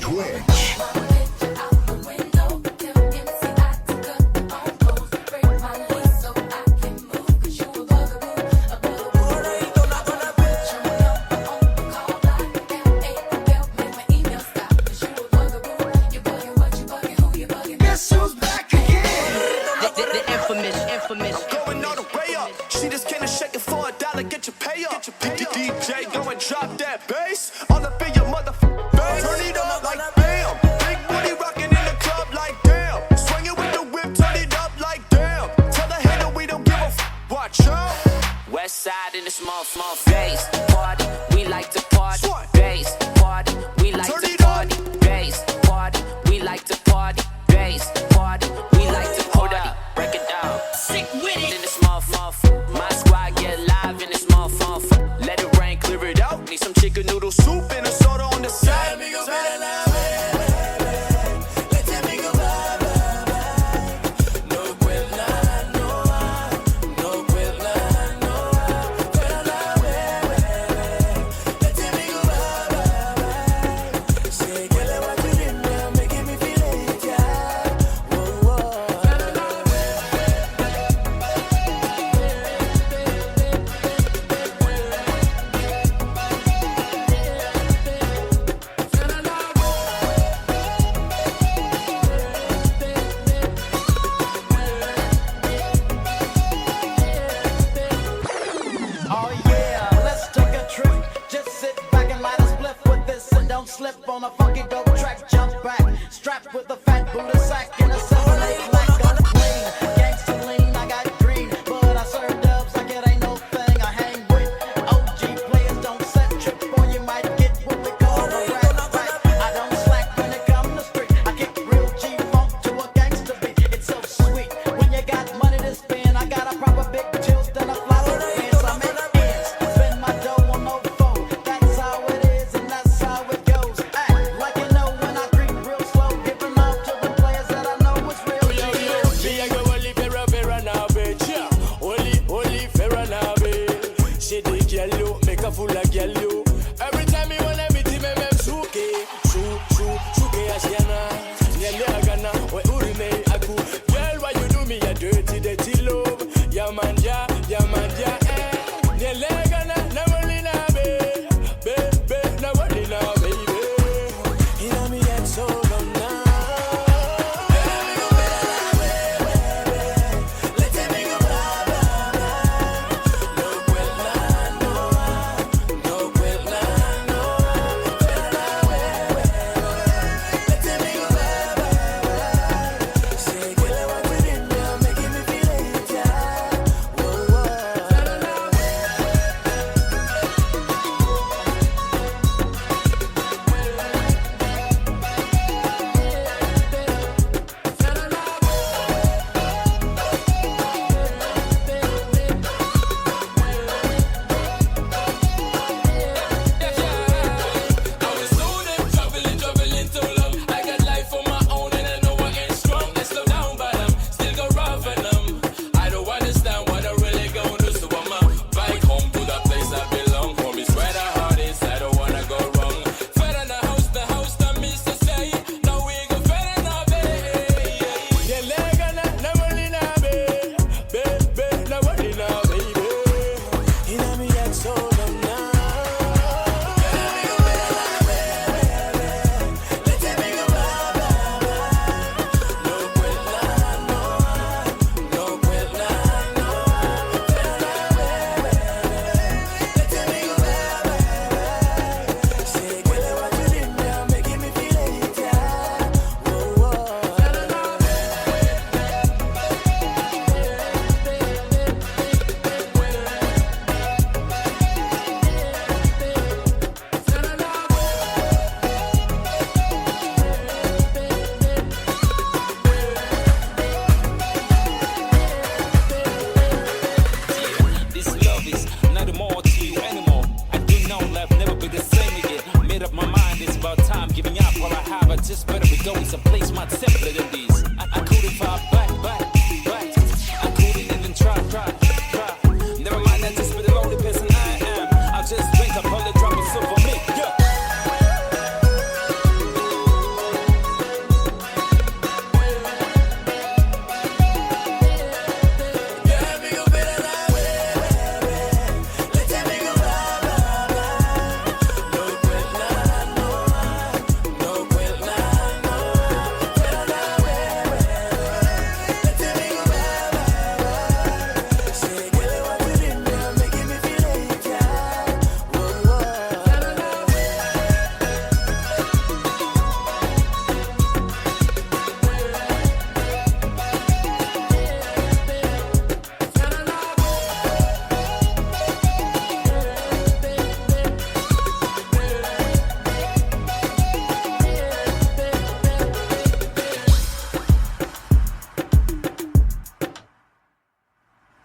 Twitch. Going all the way up. She just came to shake it for $1. Get your pay up. DJ, go and drop that bass. All up in your motherfucking face. Turn it up like bam. Big booty rocking in the club like damn. Swing it with the whip, turn it up like damn. Tell the hater we don't give a watch out. West side in the small face. Party, we like to party. Bass, party, we like to party. Bass, party, we like to party. Bass, party, we like to party. Break it down. Sick with it in the small my squad get live in the small let it rain, clear it out. Need some chicken noodle soup and a soda on the side. Slip on a funky dope track, jump back, strapped with a fat Buddha sack and a 7-8 black gun clean. Gangsta lean, I got green, but I serve dubs like it ain't no thing. I hang with OG players, don't set trip or you might get what we call a rat pack. I don't slack when it come to street. I kick real G-funk to a gangsta beat. It's so sweet when you got money to spend. I got a proper big tilt and a fly with pants. I make ends, spend my dough on no phone. That's how it is and that's how it goes. Full of girl you. Every time you wanna meet him, I'm suke, Asiana. Nyele agana, we urine aku. Girl, why you do me a dirty love? Ya man ja, Nyele agana, na wali na baby, na wali na baby. Hear me and so long now. Just better be going.